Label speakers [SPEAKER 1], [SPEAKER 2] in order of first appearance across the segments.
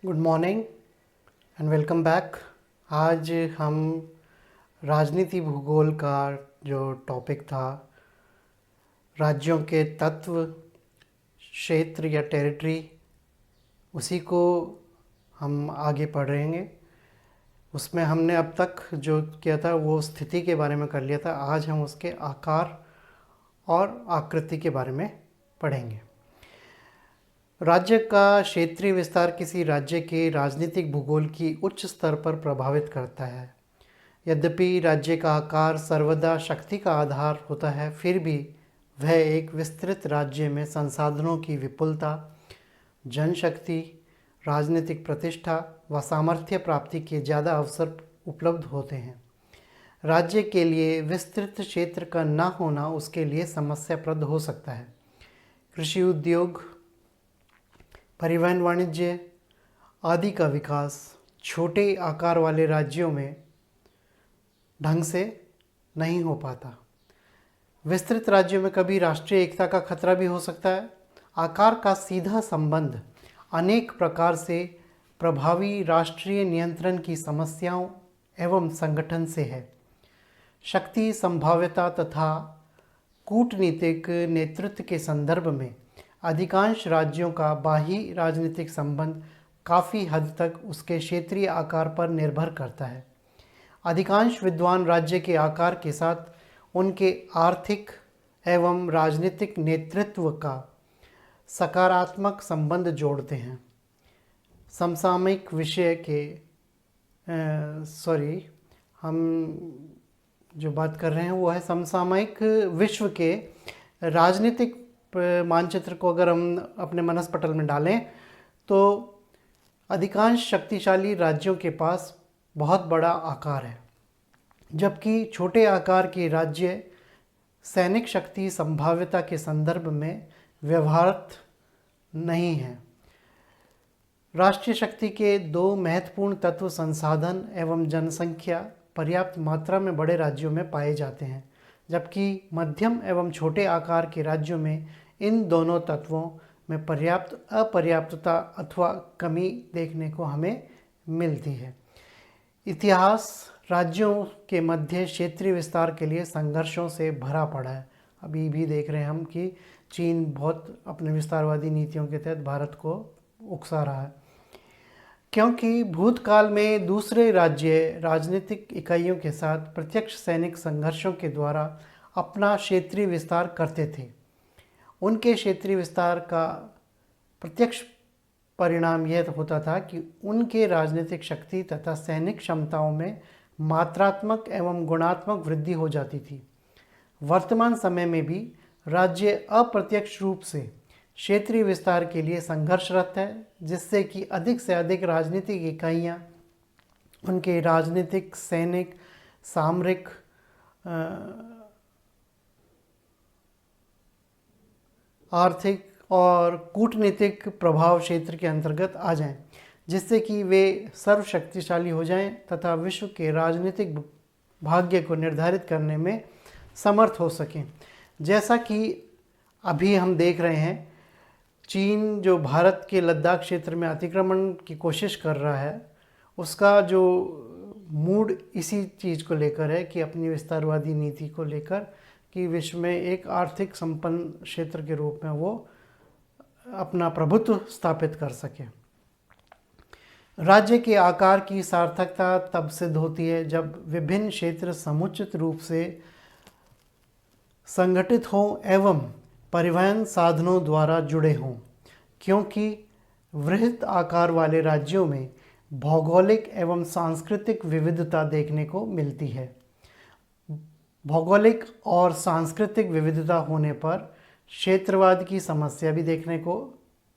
[SPEAKER 1] Good morning and welcome back. आज हम राजनीति भूगोल का जो टॉपिक था, राज्यों के तत्व, क्षेत्र या टेरिटरी, उसी को हम आगे पढ़ेंगे। उसमें हमने अब तक जो किया था वो स्थिति के बारे में कर लिया था। आज हम उसके आकार और आकृति के बारे में पढ़ेंगे। राज्य का क्षेत्रीय विस्तार किसी राज्य के राजनीतिक भूगोल की उच्च स्तर पर प्रभावित करता है। यद्यपि राज्य का आकार सर्वदा शक्ति का आधार होता है, फिर भी वह एक विस्तृत राज्य में संसाधनों की विपुलता, जनशक्ति, राजनीतिक प्रतिष्ठा व सामर्थ्य प्राप्ति के ज़्यादा अवसर उपलब्ध होते हैं। राज्य के लिए विस्तृत क्षेत्र का न होना उसके लिए समस्याप्रद हो सकता है। कृषि, उद्योग, परिवहन, वाणिज्य आदि का विकास छोटे आकार वाले राज्यों में ढंग से नहीं हो पाता। विस्तृत राज्यों में कभी राष्ट्रीय एकता का खतरा भी हो सकता है। आकार का सीधा संबंध अनेक प्रकार से प्रभावी राष्ट्रीय नियंत्रण की समस्याओं एवं संगठन से है। शक्ति, संभाव्यता तथा कूटनीतिक नेतृत्व के संदर्भ में अधिकांश राज्यों का बाह्य राजनीतिक संबंध काफ़ी हद तक उसके क्षेत्रीय आकार पर निर्भर करता है। अधिकांश विद्वान राज्य के आकार के साथ उनके आर्थिक एवं राजनीतिक नेतृत्व का सकारात्मक संबंध जोड़ते हैं। समसामयिक विषय के हम जो बात कर रहे हैं वो है समसामयिक विश्व के राजनीतिक मानचित्र को अगर हम अपने मनस्पटल में डालें तो अधिकांश शक्तिशाली राज्यों के पास बहुत बड़ा आकार है, जबकि छोटे आकार के राज्य सैनिक शक्ति, संभाव्यता के संदर्भ में व्यवहार्य नहीं हैं। राष्ट्रीय शक्ति के दो महत्वपूर्ण तत्व संसाधन एवं जनसंख्या पर्याप्त मात्रा में बड़े राज्यों में पाए जाते हैं, जबकि मध्यम एवं छोटे आकार के राज्यों में इन दोनों तत्वों में पर्याप्त अपर्याप्तता अथवा कमी देखने को हमें मिलती है। इतिहास राज्यों के मध्य क्षेत्रीय विस्तार के लिए संघर्षों से भरा पड़ा है। अभी भी देख रहे हैं हम कि चीन बहुत अपने विस्तारवादी नीतियों के तहत भारत को उकसा रहा है, क्योंकि भूतकाल में दूसरे राज्य राजनीतिक इकाइयों के साथ प्रत्यक्ष सैनिक संघर्षों के द्वारा अपना क्षेत्रीय विस्तार करते थे। उनके क्षेत्रीय विस्तार का प्रत्यक्ष परिणाम यह होता था कि उनके राजनीतिक शक्ति तथा सैनिक क्षमताओं में मात्रात्मक एवं गुणात्मक वृद्धि हो जाती थी। वर्तमान समय में भी राज्य अप्रत्यक्ष रूप से क्षेत्रीय विस्तार के लिए संघर्षरत है, जिससे कि अधिक से अधिक राजनीतिक इकाइयाँ उनके राजनीतिक, सैनिक, सामरिक, आर्थिक और कूटनीतिक प्रभाव क्षेत्र के अंतर्गत आ जाएं, जिससे कि वे सर्वशक्तिशाली हो जाएं तथा विश्व के राजनीतिक भाग्य को निर्धारित करने में समर्थ हो सकें। जैसा कि अभी हम देख रहे हैं, चीन जो भारत के लद्दाख क्षेत्र में अतिक्रमण की कोशिश कर रहा है, उसका जो मूड इसी चीज़ को लेकर है कि अपनी विस्तारवादी नीति को लेकर कि विश्व में एक आर्थिक संपन्न क्षेत्र के रूप में वो अपना प्रभुत्व स्थापित कर सके। राज्य के आकार की सार्थकता तब सिद्ध होती है जब विभिन्न क्षेत्र समुचित रूप से संगठित हों एवं परिवहन साधनों द्वारा जुड़े हों, क्योंकि वृहत आकार वाले राज्यों में भौगोलिक एवं सांस्कृतिक विविधता देखने को मिलती है। भौगोलिक और सांस्कृतिक विविधता होने पर क्षेत्रवाद की समस्या भी देखने को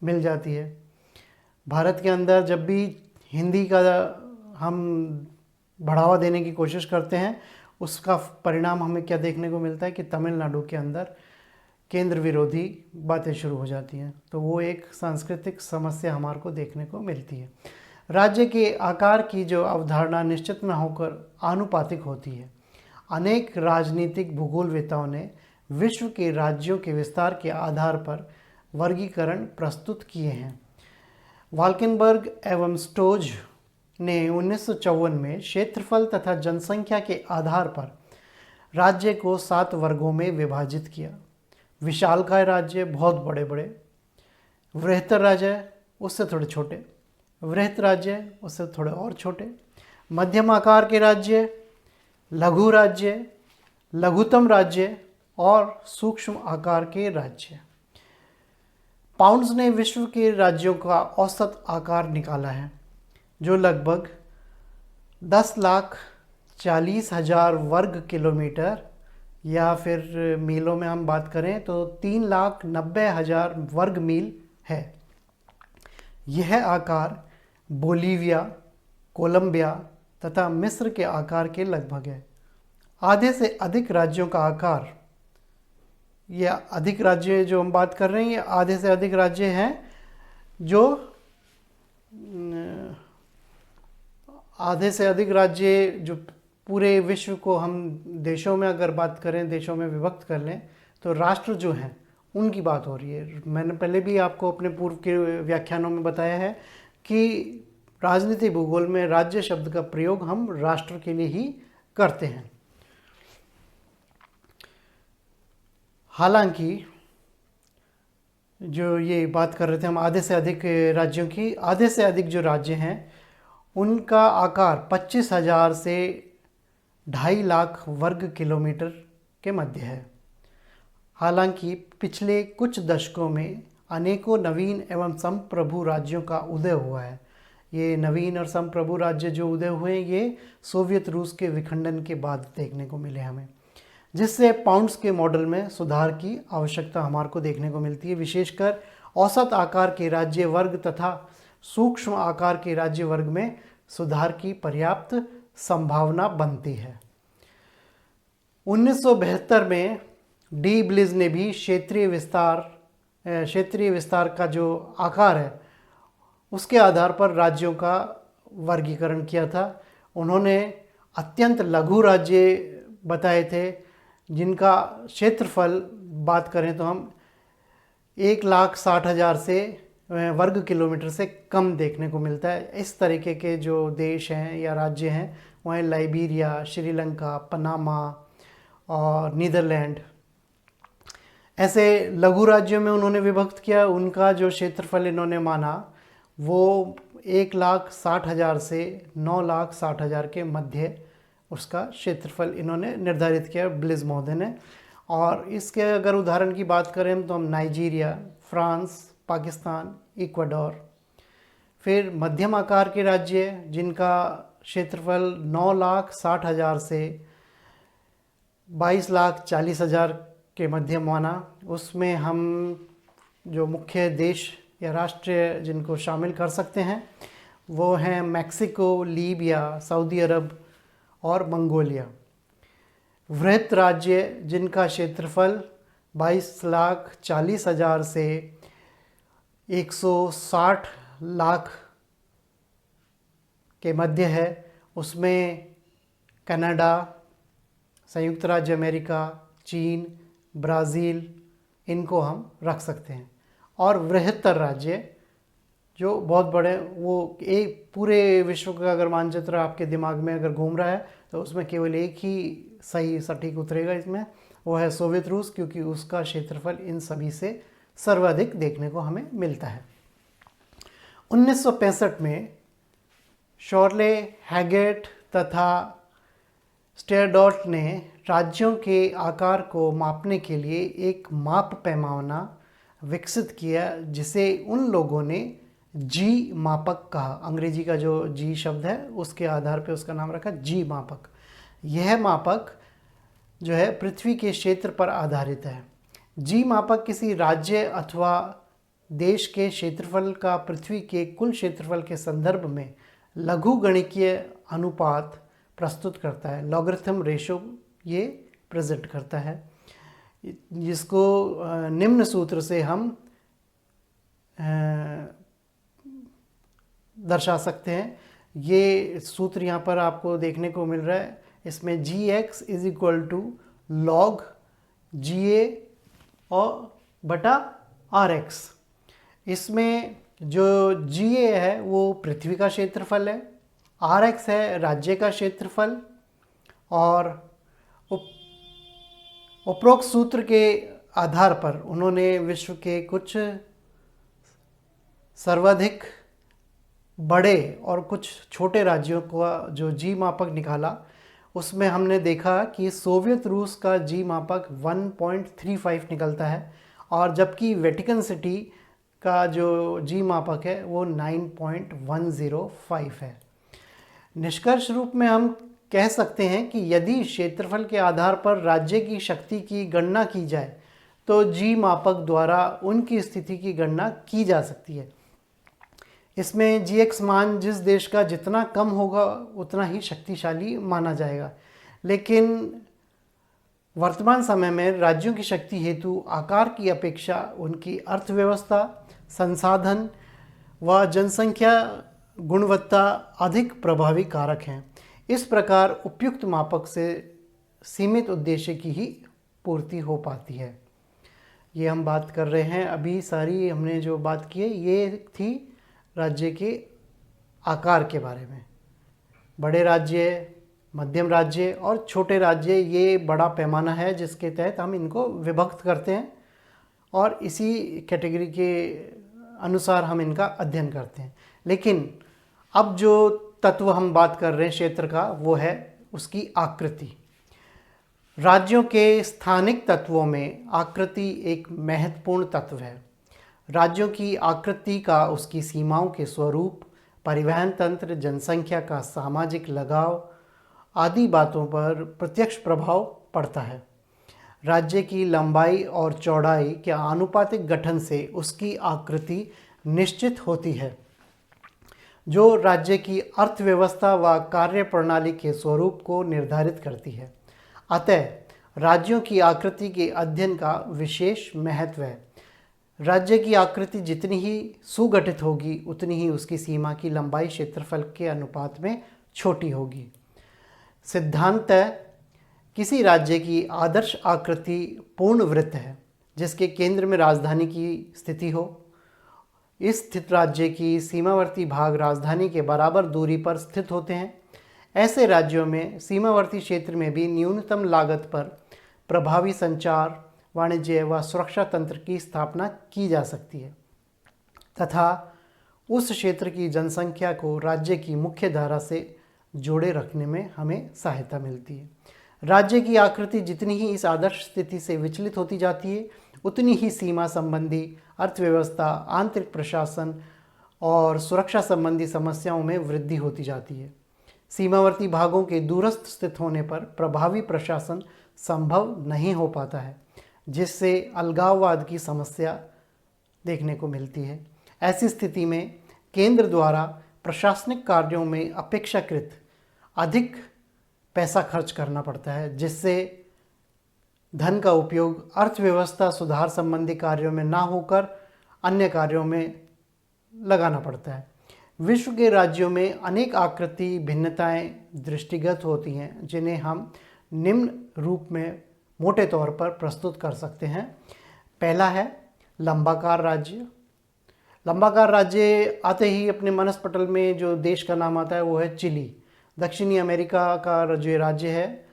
[SPEAKER 1] मिल जाती है। भारत के अंदर जब भी हिंदी का हम बढ़ावा देने की कोशिश करते हैं, उसका परिणाम हमें क्या देखने को मिलता है कि तमिलनाडु के अंदर केंद्र विरोधी बातें शुरू हो जाती हैं। तो वो एक सांस्कृतिक समस्या हमारे को देखने को मिलती है। राज्य के आकार की जो अवधारणा निश्चित न होकर आनुपातिक होती है। अनेक राजनीतिक भूगोलवेताओं ने विश्व के राज्यों के विस्तार के आधार पर वर्गीकरण प्रस्तुत किए हैं। वाल्केनबर्ग एवं स्टोज ने 1954 में क्षेत्रफल तथा जनसंख्या के आधार पर राज्य को 7 वर्गों में विभाजित किया। विशालकाय राज्य, बहुत बड़े बड़े, वृहत्तर राज्य उससे थोड़े छोटे, वृहत राज्य उससे थोड़े और छोटे, मध्यम आकार के राज्य, लघु राज्य, लघुतम राज्य और सूक्ष्म आकार के राज्य। पाउंड्स ने विश्व के राज्यों का औसत आकार निकाला है, जो लगभग 10,40,000 वर्ग किलोमीटर या फिर मीलों में हम बात करें तो 3,90,000 वर्ग मील है। यह आकार बोलीविया, कोलंबिया तथा मिस्र के आकार के लगभग है। आधे से अधिक राज्यों का आकार, या अधिक राज्य जो हम बात कर रहे हैं, ये आधे से अधिक राज्य हैं जो आधे से अधिक राज्य जो पूरे विश्व को हम देशों में अगर बात करें, देशों में विभक्त कर लें तो राष्ट्र जो हैं उनकी बात हो रही है। मैंने पहले भी आपको अपने पूर्व के व्याख्यानों में बताया है कि राजनीति भूगोल में राज्य शब्द का प्रयोग हम राष्ट्र के लिए ही करते हैं। हालांकि जो ये बात कर रहे थे हम आधे से अधिक राज्यों की, आधे से अधिक जो राज्य हैं उनका आकार 25,000 से 2.5 लाख वर्ग किलोमीटर के मध्य है। हालांकि पिछले कुछ दशकों में अनेकों नवीन एवं संप्रभु राज्यों का उदय हुआ है। ये नवीन और संप्रभु राज्य जो उदय हुए ये सोवियत रूस के विखंडन के बाद देखने को मिले हमें, जिससे पाउंड्स के मॉडल में सुधार की आवश्यकता हमारे को देखने को मिलती है। विशेषकर औसत आकार के राज्य वर्ग तथा सूक्ष्म आकार के राज्य वर्ग में सुधार की पर्याप्त संभावना बनती है। 1972 में डी ब्लिज ने भी क्षेत्रीय विस्तार का जो आकार है उसके आधार पर राज्यों का वर्गीकरण किया था। उन्होंने अत्यंत लघु राज्य बताए थे जिनका क्षेत्रफल बात करें तो हम 1,60,000 से वर्ग किलोमीटर से कम देखने को मिलता है। इस तरीके के जो देश हैं या राज्य हैं वह लाइबेरिया, श्रीलंका, पनामा और नीदरलैंड। ऐसे लघु राज्यों में उन्होंने विभक्त किया। उनका जो क्षेत्रफल इन्होंने माना वो 1,60,000 से 9,60,000 के मध्य उसका क्षेत्रफल इन्होंने निर्धारित किया ब्लिज महोदय ने। और इसके अगर उदाहरण की बात करें तो हम नाइजीरिया, फ्रांस, पाकिस्तान, इक्वाडोर। फिर मध्यम आकार के राज्य जिनका क्षेत्रफल 9,60,000 से 22,40,000 के मध्य माना, उसमें हम जो मुख्य देश या राष्ट्र जिनको शामिल कर सकते हैं वो हैं मैक्सिको, लीबिया, सऊदी अरब और मंगोलिया। वृहत राज्य जिनका क्षेत्रफल 22,40,000 से 160 लाख के मध्य है, उसमें कनाडा, संयुक्त राज्य अमेरिका, चीन, ब्राज़ील इनको हम रख सकते हैं। और वृहत्तर राज्य जो बहुत बड़े, वो एक पूरे विश्व का अगर मानचित्र आपके दिमाग में अगर घूम रहा है तो उसमें केवल एक ही सही सटीक उतरेगा इसमें, वो है सोवियत रूस, क्योंकि उसका क्षेत्रफल इन सभी से सर्वाधिक देखने को हमें मिलता है। 1965 में शॉर्ले, हैगेट तथा स्टेरडॉट ने राज्यों के आकार को मापने के लिए एक माप पैमाना विकसित किया जिसे उन लोगों ने जी मापक कहा। अंग्रेजी का जो जी शब्द है उसके आधार पर उसका नाम रखा जी मापक। यह मापक जो है पृथ्वी के क्षेत्र पर आधारित है। जी मापक किसी राज्य अथवा देश के क्षेत्रफल का पृथ्वी के कुल क्षेत्रफल के संदर्भ में लघु गणितीय अनुपात प्रस्तुत करता है, लॉगरिथम रेशो ये प्रेजेंट करता है, जिसको निम्न सूत्र से हम दर्शा सकते हैं। ये सूत्र यहाँ पर आपको देखने को मिल रहा है। इसमें G X is equal to log G A और बटा आर एक्स। इसमें जो GA है वो पृथ्वी का क्षेत्रफल है, RX है राज्य का क्षेत्रफल, और उपरोक्त सूत्र के आधार पर उन्होंने विश्व के कुछ सर्वाधिक बड़े और कुछ छोटे राज्यों का जो जी मापक निकाला, उसमें हमने देखा कि सोवियत रूस का जी मापक 1.35 निकलता है, और जबकि वेटिकन सिटी का जो जी मापक है वो 9.105 है। निष्कर्ष रूप में हम कह सकते हैं कि यदि क्षेत्रफल के आधार पर राज्य की शक्ति की गणना की जाए तो जी मापक द्वारा उनकी स्थिति की गणना की जा सकती है। इसमें GX मान जिस देश का जितना कम होगा उतना ही शक्तिशाली माना जाएगा, लेकिन वर्तमान समय में राज्यों की शक्ति हेतु आकार की अपेक्षा उनकी अर्थव्यवस्था, संसाधन व जनसंख्या गुणवत्ता अधिक प्रभावी कारक हैं। इस प्रकार उपयुक्त मापक से सीमित उद्देश्य की ही पूर्ति हो पाती है। ये हम बात कर रहे हैं अभी, सारी हमने जो बात की है ये थी राज्य के आकार के बारे में। बड़े राज्य, मध्यम राज्य और छोटे राज्य, ये बड़ा पैमाना है जिसके तहत हम इनको विभक्त करते हैं और इसी कैटेगरी के अनुसार हम इनका अध्ययन करते हैं। लेकिन अब जो तत्व हम बात कर रहे हैं क्षेत्र का, वो है उसकी आकृति। राज्यों के स्थानिक तत्वों में आकृति एक महत्वपूर्ण तत्व है। राज्यों की आकृति का उसकी सीमाओं के स्वरूप, परिवहन तंत्र, जनसंख्या का सामाजिक लगाव आदि बातों पर प्रत्यक्ष प्रभाव पड़ता है। राज्य की लंबाई और चौड़ाई के आनुपातिक गठन से उसकी आकृति निश्चित होती है, जो राज्य की अर्थव्यवस्था व कार्य प्रणाली के स्वरूप को निर्धारित करती है। अतः राज्यों की आकृति के अध्ययन का विशेष महत्व है। राज्य की आकृति जितनी ही सुगठित होगी उतनी ही उसकी सीमा की लंबाई क्षेत्रफल के अनुपात में छोटी होगी। सिद्धांततः किसी राज्य की आदर्श आकृति पूर्ण वृत्त है जिसके केंद्र में राजधानी की स्थिति हो। इस स्थित राज्य की सीमावर्ती भाग राजधानी के बराबर दूरी पर स्थित होते हैं। ऐसे राज्यों में सीमावर्ती क्षेत्र में भी न्यूनतम लागत पर प्रभावी संचार, वाणिज्य व सुरक्षा तंत्र की स्थापना की जा सकती है तथा उस क्षेत्र की जनसंख्या को राज्य की मुख्य धारा से जोड़े रखने में हमें सहायता मिलती है। राज्य की आकृति जितनी ही इस आदर्श स्थिति से विचलित होती जाती है उतनी ही सीमा संबंधी, अर्थव्यवस्था, आंतरिक प्रशासन और सुरक्षा संबंधी समस्याओं में वृद्धि होती जाती है। सीमावर्ती भागों के दूरस्थ स्थित होने पर प्रभावी प्रशासन संभव नहीं हो पाता है, जिससे अलगाववाद की समस्या देखने को मिलती है। ऐसी स्थिति में केंद्र द्वारा प्रशासनिक कार्यों में अपेक्षाकृत अधिक पैसा खर्च करना पड़ता है, जिससे धन का उपयोग अर्थव्यवस्था सुधार संबंधी कार्यों में ना होकर अन्य कार्यों में लगाना पड़ता है। विश्व के राज्यों में अनेक आकृति भिन्नताएं दृष्टिगत होती हैं, जिन्हें हम निम्न रूप में मोटे तौर पर प्रस्तुत कर सकते हैं। पहला है लंबाकार राज्य। लंबाकार राज्य आते ही अपने मनस्पटल में जो देश का नाम आता है वो है चिली। दक्षिणी अमेरिका का जो राज्य है,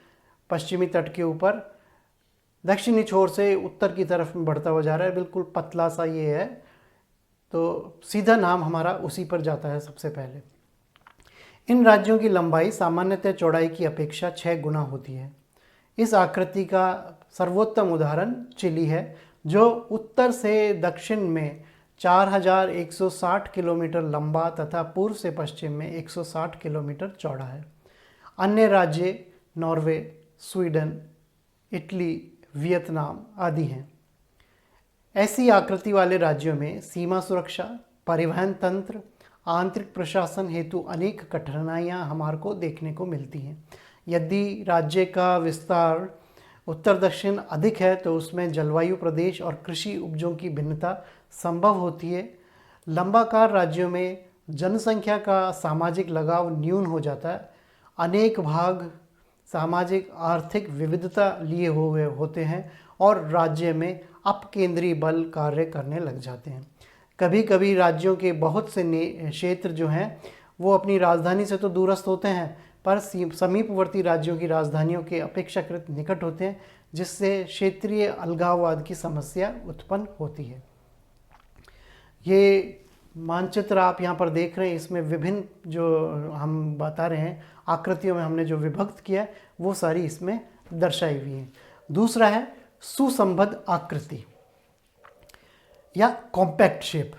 [SPEAKER 1] पश्चिमी तट के ऊपर दक्षिणी छोर से उत्तर की तरफ में बढ़ता हुआ जा रहा है। बिल्कुल पतला सा ये है, तो सीधा नाम हमारा उसी पर जाता है सबसे पहले। इन राज्यों की लंबाई सामान्यतः चौड़ाई की अपेक्षा 6 गुना होती है। इस आकृति का सर्वोत्तम उदाहरण चिली है, जो उत्तर से दक्षिण में 4160 किलोमीटर लंबा तथा पूर्व से पश्चिम में 160 किलोमीटर चौड़ा है। अन्य राज्य नॉर्वे, स्वीडन, इटली, वियतनाम आदि हैं। ऐसी आकृति वाले राज्यों में सीमा सुरक्षा, परिवहन तंत्र, आंतरिक प्रशासन हेतु अनेक कठिनाइयां हमारे को देखने को मिलती हैं। यदि राज्य का विस्तार उत्तर दक्षिण अधिक है तो उसमें जलवायु प्रदेश और कृषि उपजों की भिन्नता संभव होती है। लंबाकार राज्यों में जनसंख्या का सामाजिक लगाव न्यून हो जाता है। अनेक भाग सामाजिक आर्थिक विविधता लिए हुए होते हैं और राज्य में अपकेंद्री बल कार्य करने लग जाते हैं। कभी कभी राज्यों के बहुत से क्षेत्र जो हैं वो अपनी राजधानी से तो दूरस्थ होते हैं, पर समीपवर्ती राज्यों की राजधानियों के अपेक्षाकृत निकट होते हैं, जिससे क्षेत्रीय अलगाववाद की समस्या उत्पन्न होती है। ये मानचित्र आप यहाँ पर देख रहे हैं, इसमें विभिन्न जो हम बता रहे हैं आकृतियों में हमने जो विभक्त किया है वो सारी इसमें दर्शाई हुई है। दूसरा है सुसंबद्ध आकृति या कॉम्पैक्ट शेप।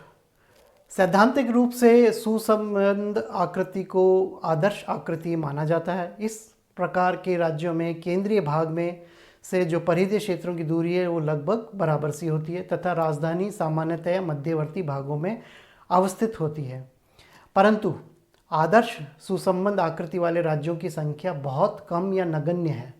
[SPEAKER 1] सैद्धांतिक रूप से सुसंबद्ध आकृति को आदर्श आकृति माना जाता है। इस प्रकार के राज्यों में केंद्रीय भाग में से जो परिधीय क्षेत्रों की दूरी है वो लगभग बराबर सी होती है तथा राजधानी सामान्यतया मध्यवर्ती भागों में अवस्थित होती है। परंतु आदर्श सुसंबद्ध आकृति वाले राज्यों की संख्या बहुत कम या नगण्य है।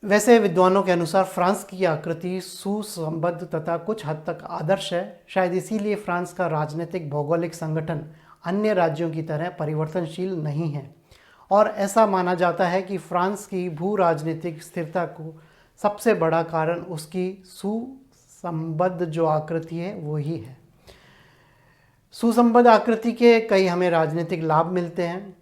[SPEAKER 1] वैसे विद्वानों के अनुसार फ्रांस की आकृति सुसंबद्ध तथा कुछ हद तक आदर्श है। शायद इसीलिए फ्रांस का राजनीतिक भौगोलिक संगठन अन्य राज्यों की तरह परिवर्तनशील नहीं है, और ऐसा माना जाता है कि फ्रांस की भू राजनीतिक स्थिरता को सबसे बड़ा कारण उसकी सुसंबद्ध जो आकृति है वो ही है। सुसंबद्ध आकृति के कई हमें राजनीतिक लाभ मिलते हैं।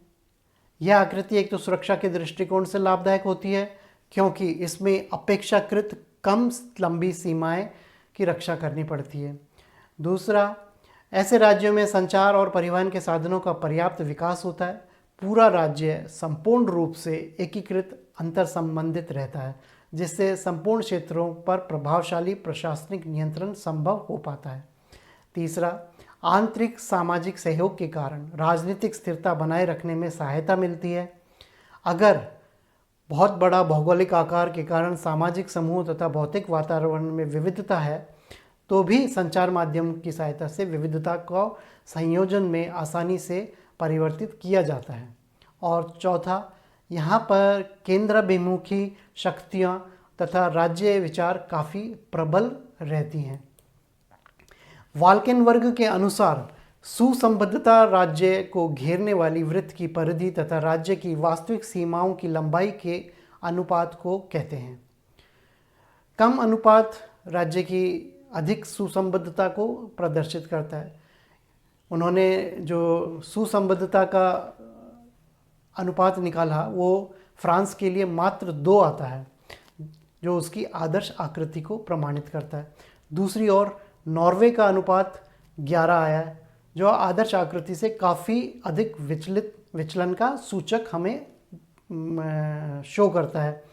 [SPEAKER 1] यह आकृति एक तो सुरक्षा के दृष्टिकोण से लाभदायक होती है, क्योंकि इसमें अपेक्षाकृत कम लंबी सीमाएं की रक्षा करनी पड़ती है। दूसरा, ऐसे राज्यों में संचार और परिवहन के साधनों का पर्याप्त विकास होता है। पूरा राज्य संपूर्ण रूप से एकीकृत अंतर संबंधित रहता है, जिससे संपूर्ण क्षेत्रों पर प्रभावशाली प्रशासनिक नियंत्रण संभव हो पाता है। तीसरा, आंतरिक सामाजिक सहयोग के कारण राजनीतिक स्थिरता बनाए रखने में सहायता मिलती है। अगर बहुत बड़ा भौगोलिक आकार के कारण सामाजिक समूह तथा भौतिक वातावरण में विविधता है, तो भी संचार माध्यम की सहायता से विविधता को संयोजन में आसानी से परिवर्तित किया जाता है। और चौथा, यहाँ पर केंद्राभिमुखी शक्तियाँ तथा राज्य विचार काफ़ी प्रबल रहती हैं। वाल्केन वर्ग के अनुसार सुसंबद्धता राज्य को घेरने वाली वृत्त की परिधि तथा राज्य की वास्तविक सीमाओं की लंबाई के अनुपात को कहते हैं। कम अनुपात राज्य की अधिक सुसंबद्धता को प्रदर्शित करता है। उन्होंने जो सुसंबद्धता का अनुपात निकाला वो फ्रांस के लिए मात्र 2 आता है, जो उसकी आदर्श आकृति को प्रमाणित करता है। दूसरी ओर नॉर्वे का अनुपात 11 आया है, जो आदर्श आकृति से काफ़ी अधिक विचलन का सूचक हमें शो करता है।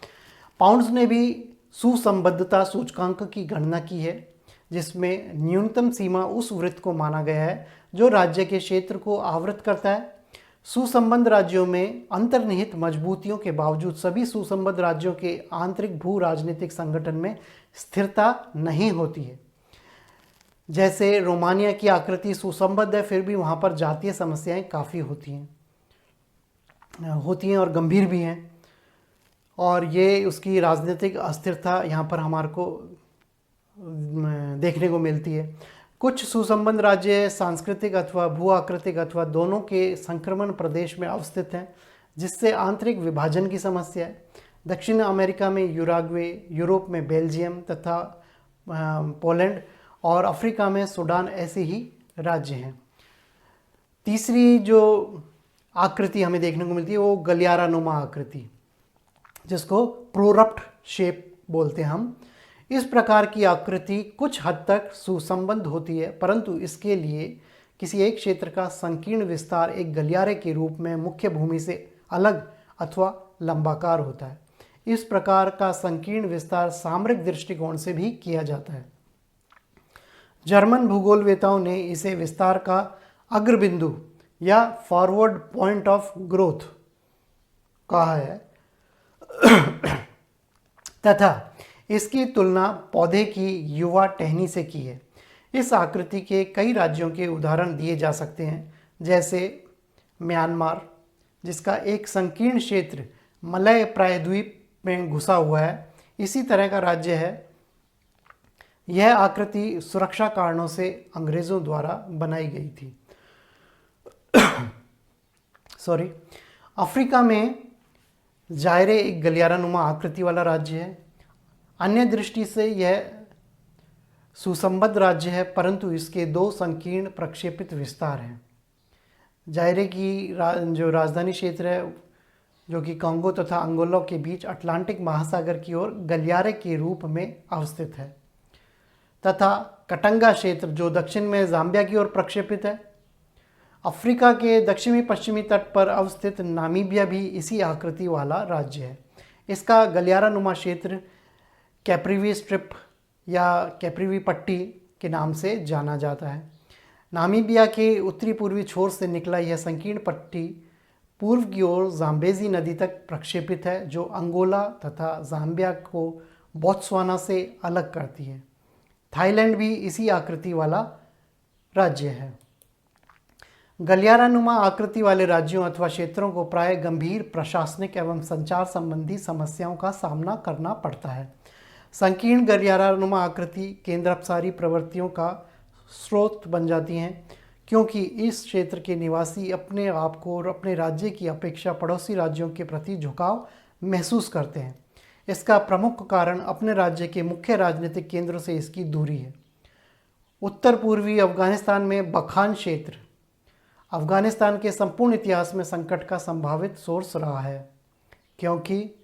[SPEAKER 1] पाउंड्स ने भी सुसंबद्धता सूचकांक की गणना की है, जिसमें न्यूनतम सीमा उस वृत्त को माना गया है जो राज्य के क्षेत्र को आवृत करता है। सुसंबद्ध राज्यों में अंतर्निहित मजबूतियों के बावजूद सभी सुसंबद्ध राज्यों के आंतरिक भू राजनीतिक संगठन में स्थिरता नहीं होती है। जैसे रोमानिया की आकृति सुसंबद्ध है, फिर भी वहाँ पर जातीय समस्याएं काफ़ी होती हैं और गंभीर भी हैं, और ये उसकी राजनीतिक अस्थिरता यहाँ पर हमारे को देखने को मिलती है। कुछ सुसंबद्ध राज्य सांस्कृतिक अथवा भू आकृतिक अथवा दोनों के संक्रमण प्रदेश में अवस्थित हैं, जिससे आंतरिक विभाजन की समस्या है। दक्षिण अमेरिका में यूराग्वे, यूरोप में बेल्जियम तथा पोलैंड और अफ्रीका में सूडान ऐसे ही राज्य हैं। तीसरी जो आकृति हमें देखने को मिलती है वो गलियारानुमा आकृति, जिसको प्रोरप्ट शेप बोलते हैं हम। इस प्रकार की आकृति कुछ हद तक सुसंबद्ध होती है, परंतु इसके लिए किसी एक क्षेत्र का संकीर्ण विस्तार एक गलियारे के रूप में मुख्य भूमि से अलग अथवा लंबाकार होता है। इस प्रकार का संकीर्ण विस्तार सामरिक दृष्टिकोण से भी किया जाता है। जर्मन भूगोलवेताओं ने इसे विस्तार का अग्रबिंदु या फॉरवर्ड पॉइंट ऑफ ग्रोथ कहा है तथा इसकी तुलना पौधे की युवा टहनी से की है। इस आकृति के कई राज्यों के उदाहरण दिए जा सकते हैं, जैसे म्यांमार, जिसका एक संकीर्ण क्षेत्र मलय प्रायद्वीप में घुसा हुआ है, इसी तरह का राज्य है। यह आकृति सुरक्षा कारणों से अंग्रेज़ों द्वारा बनाई गई थी। अफ्रीका में जायरे एक गलियारानुमा आकृति वाला राज्य है। अन्य दृष्टि से यह सुसंबद्ध राज्य है, परंतु इसके दो संकीर्ण प्रक्षेपित विस्तार हैं। जायरे की जो राजधानी क्षेत्र है, जो कि कांगो तथा अंगोला के बीच अटलांटिक महासागर की ओर गलियारे के रूप में अवस्थित है, तथा कटंगा क्षेत्र जो दक्षिण में जाम्बिया की ओर प्रक्षेपित है। अफ्रीका के दक्षिणी पश्चिमी तट पर अवस्थित नामीबिया भी इसी आकृति वाला राज्य है। इसका गलियारानुमा क्षेत्र कैप्रिवी स्ट्रिप या कैप्रिवी पट्टी के नाम से जाना जाता है। नामीबिया के उत्तरी पूर्वी छोर से निकला यह संकीर्ण पट्टी पूर्व की ओर जाम्बेजी नदी तक प्रक्षेपित है, जो अंगोला तथा जाम्बिया को बोत्सवाना से अलग करती है। थाईलैंड भी इसी आकृति वाला राज्य है। गलियारानुमा आकृति वाले राज्यों अथवा क्षेत्रों को प्राय गंभीर प्रशासनिक एवं संचार संबंधी समस्याओं का सामना करना पड़ता है। संकीर्ण गलियारानुमा आकृति केंद्रापसारी प्रवृत्तियों का स्रोत बन जाती हैं, क्योंकि इस क्षेत्र के निवासी अपने आप को और अपने राज्य की अपेक्षा पड़ोसी राज्यों के प्रति झुकाव महसूस करते हैं। इसका प्रमुख कारण अपने राज्य के मुख्य राजनीतिक केंद्रों से इसकी दूरी है। उत्तर पूर्वी अफगानिस्तान में बखान क्षेत्र अफगानिस्तान के संपूर्ण इतिहास में संकट का संभावित सोर्स रहा है, क्योंकि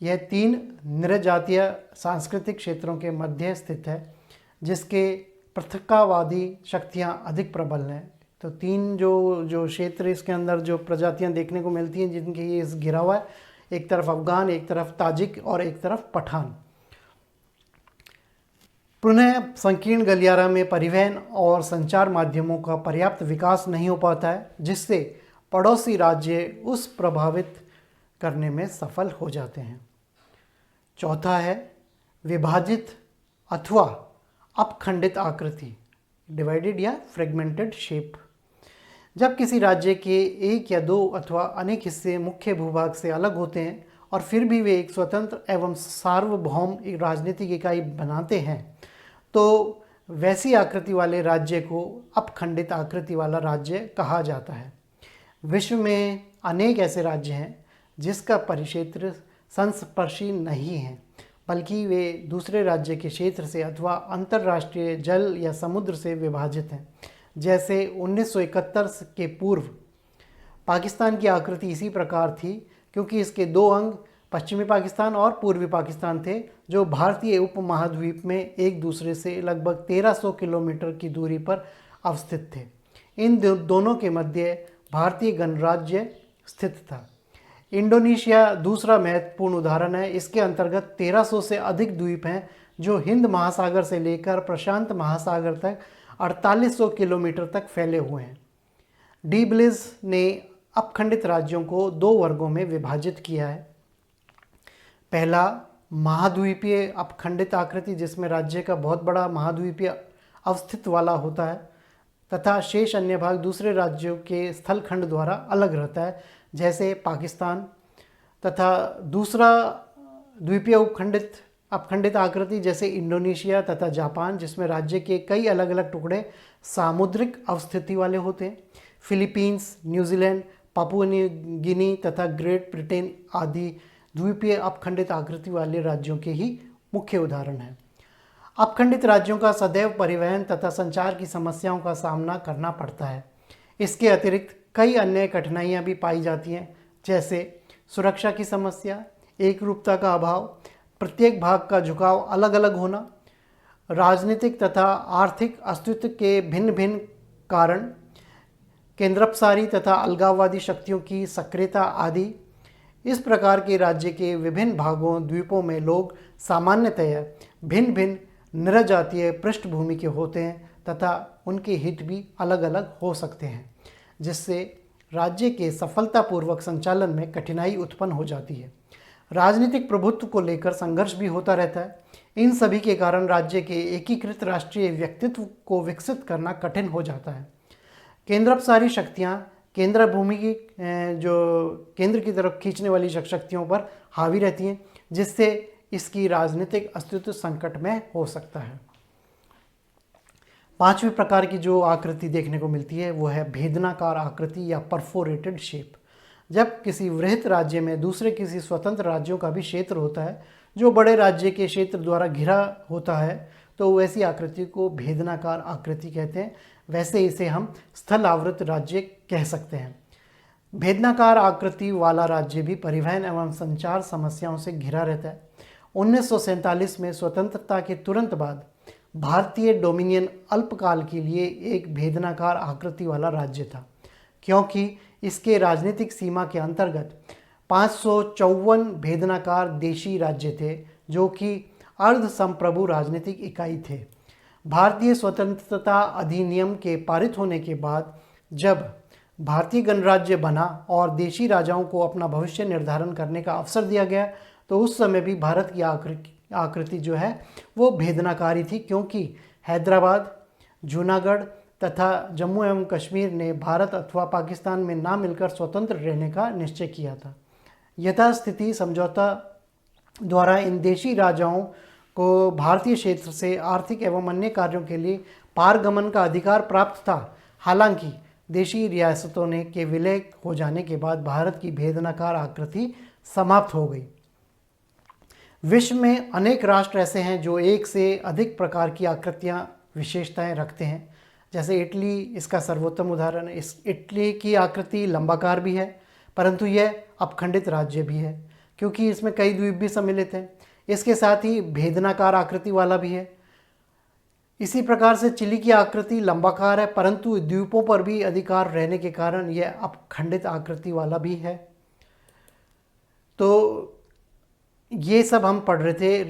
[SPEAKER 1] यह 3 नृजातीय सांस्कृतिक क्षेत्रों के मध्य स्थित है, जिसके पृथक्वादी शक्तियां अधिक प्रबल हैं। तो 3 जो क्षेत्र इसके अंदर जो प्रजातियां देखने को मिलती हैं, जिनके ये घिरा हुआ है, एक तरफ अफगान, एक तरफ ताजिक और एक तरफ पठान। पुनः संकीर्ण गलियारा में परिवहन और संचार माध्यमों का पर्याप्त विकास नहीं हो पाता है, जिससे पड़ोसी राज्य उस प्रभावित करने में सफल हो जाते हैं। चौथा है विभाजित अथवा अपखंडित आकृति, डिवाइडेड या फ्रेगमेंटेड शेप। जब किसी राज्य के 1 या 2 अथवा अनेक हिस्से मुख्य भूभाग से अलग होते हैं और फिर भी वे एक स्वतंत्र एवं सार्वभौम राजनीतिक इकाई बनाते हैं, तो वैसी आकृति वाले राज्य को अपखंडित आकृति वाला राज्य कहा जाता है। विश्व में अनेक ऐसे राज्य हैं जिसका परिक्षेत्र संस्पर्शी नहीं है, बल्कि वे दूसरे राज्य के क्षेत्र से अथवा अंतर्राष्ट्रीय जल या समुद्र से विभाजित हैं। जैसे 1971 के पूर्व पाकिस्तान की आकृति इसी प्रकार थी, क्योंकि इसके 2 अंग पश्चिमी पाकिस्तान और पूर्वी पाकिस्तान थे, जो भारतीय उपमहाद्वीप में एक दूसरे से लगभग 1300 किलोमीटर की दूरी पर अवस्थित थे। इन दोनों के मध्य भारतीय गणराज्य स्थित था। इंडोनेशिया दूसरा महत्वपूर्ण उदाहरण है। इसके अंतर्गत 1300 से अधिक द्वीप हैं, जो हिंद महासागर से लेकर प्रशांत महासागर तक 4800 किलोमीटर तक फैले हुए हैं। डी ब्लिज ने अपखंडित राज्यों को 2 वर्गों में विभाजित किया है। पहला महाद्वीपीय अपखंडित आकृति, जिसमें राज्य का बहुत बड़ा महाद्वीपीय अवस्थित वाला होता है तथा शेष अन्य भाग दूसरे राज्यों के स्थलखंड द्वारा अलग रहता है, जैसे पाकिस्तान। तथा दूसरा द्वीपीय अपखंडित आकृति जैसे इंडोनेशिया तथा जापान, जिसमें राज्य के कई अलग अलग टुकड़े सामुद्रिक अवस्थिति वाले होते हैं। Philippines, New Zealand, Papua New Guinea तथा ग्रेट ब्रिटेन आदि द्वीपीय अपखंडित आकृति वाले राज्यों के ही मुख्य उदाहरण हैं। अपखंडित राज्यों का सदैव परिवहन तथा संचार की समस्याओं का सामना करना पड़ता है। इसके अतिरिक्त कई अन्य कठिनाइयां भी पाई जाती हैं, जैसे सुरक्षा की समस्या, एक रूपता का अभाव, प्रत्येक भाग का झुकाव अलग अलग होना, राजनीतिक तथा आर्थिक अस्तित्व के भिन्न भिन्न कारण, केंद्रापसारी तथा अलगाववादी शक्तियों की सक्रियता आदि। इस प्रकार के राज्य के विभिन्न भागों द्वीपों में लोग सामान्यतया भिन्न भिन्न नृजातीय पृष्ठभूमि के होते हैं तथा उनके हित भी अलग अलग हो सकते हैं, जिससे राज्य के सफलतापूर्वक संचालन में कठिनाई उत्पन्न हो जाती है। राजनीतिक प्रभुत्व को लेकर संघर्ष भी होता रहता है। इन सभी के कारण राज्य के एकीकृत राष्ट्रीय व्यक्तित्व को विकसित करना कठिन हो जाता है। केंद्रापसारी शक्तियाँ केंद्र भूमि की जो केंद्र की तरफ खींचने वाली शक्तियों पर हावी रहती हैं, जिससे इसकी राजनीतिक अस्तित्व संकट में हो सकता है। 5वें प्रकार की जो आकृति देखने को मिलती है वो है भेदनाकार आकृति या परफोरेटेड शेप। जब किसी वृहत राज्य में दूसरे किसी स्वतंत्र राज्यों का भी क्षेत्र होता है जो बड़े राज्य के क्षेत्र द्वारा घिरा होता है, तो वैसी आकृति को भेदनाकार आकृति कहते हैं। वैसे इसे हम स्थल आवृत राज्य कह सकते हैं। भेदनाकार आकृति वाला राज्य भी परिवहन एवं संचार समस्याओं से घिरा रहता है। 1947 में स्वतंत्रता के तुरंत बाद भारतीय डोमिनियन अल्पकाल के लिए एक भेदनाकार आकृति वाला राज्य था, क्योंकि इसके राजनीतिक सीमा के अंतर्गत 554 भेदनाकार देशी राज्य थे, जो कि अर्ध संप्रभु राजनीतिक इकाई थे। भारतीय स्वतंत्रता अधिनियम के पारित होने के बाद जब भारतीय गणराज्य बना और देशी राजाओं को अपना भविष्य निर्धारण करने का अवसर दिया गया, तो उस समय भी भारत की आकृति जो है वो भेदनाकारी थी, क्योंकि हैदराबाद, जूनागढ़ तथा जम्मू एवं कश्मीर ने भारत अथवा पाकिस्तान में ना मिलकर स्वतंत्र रहने का निश्चय किया था। यथास्थिति समझौता द्वारा इन देशी राजाओं को भारतीय क्षेत्र से आर्थिक एवं अन्य कार्यों के लिए पारगमन का अधिकार प्राप्त था। हालांकि देशी रियासतों ने के विलय हो जाने के बाद भारत की भेदनाकार आकृति समाप्त हो गई। विश्व में अनेक राष्ट्र ऐसे हैं जो एक से अधिक प्रकार की आकृतियां विशेषताएं रखते हैं। जैसे इटली इसका सर्वोत्तम उदाहरण है। इस इटली की आकृति लंबाकार भी है, परंतु यह अपखंडित राज्य भी है, क्योंकि इसमें कई द्वीप भी सम्मिलित हैं। इसके साथ ही भेदनाकार आकृति वाला भी है। इसी प्रकार से चिली की आकृति लंबाकार है, परंतु द्वीपों पर भी अधिकार रहने के कारण यह अपखंडित आकृति वाला भी है। तो ये सब हम पढ़ रहे थे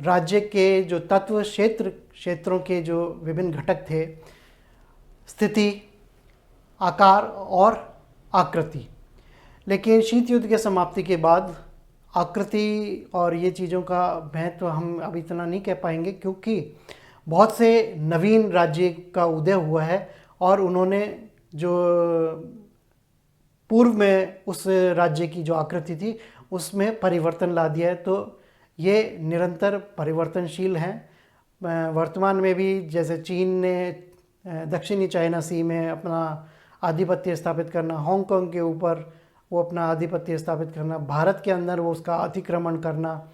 [SPEAKER 1] राज्य के जो तत्व, क्षेत्रों के जो विभिन्न घटक थे, स्थिति, आकार और आकृति। लेकिन शीत युद्ध के समाप्ति के बाद आकृति और ये चीज़ों का महत्व हम अब इतना नहीं कह पाएंगे, क्योंकि बहुत से नवीन राज्य का उदय हुआ है और उन्होंने जो पूर्व में उस राज्य की जो आकृति थी उसमें परिवर्तन ला दिया है। तो ये निरंतर परिवर्तनशील हैं। वर्तमान में भी जैसे चीन ने दक्षिणी चाइना सी में अपना आधिपत्य स्थापित करना, हांगकांग के ऊपर वो अपना आधिपत्य स्थापित करना, भारत के अंदर वो उसका अतिक्रमण करना,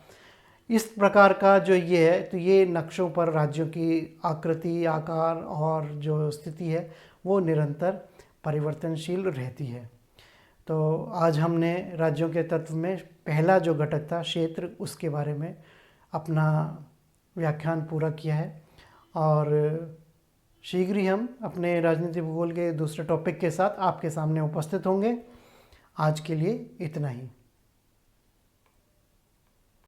[SPEAKER 1] इस प्रकार का जो ये है, तो ये नक्शों पर राज्यों की आकृति, आकार और जो स्थिति है वो निरंतर परिवर्तनशील रहती है। तो आज हमने राज्यों के तत्व में पहला जो घटक था क्षेत्र, उसके बारे में अपना व्याख्यान पूरा किया है और शीघ्र ही हम अपने राजनीति भूगोल के दूसरे टॉपिक के साथ आपके सामने उपस्थित होंगे। आज के लिए इतना ही।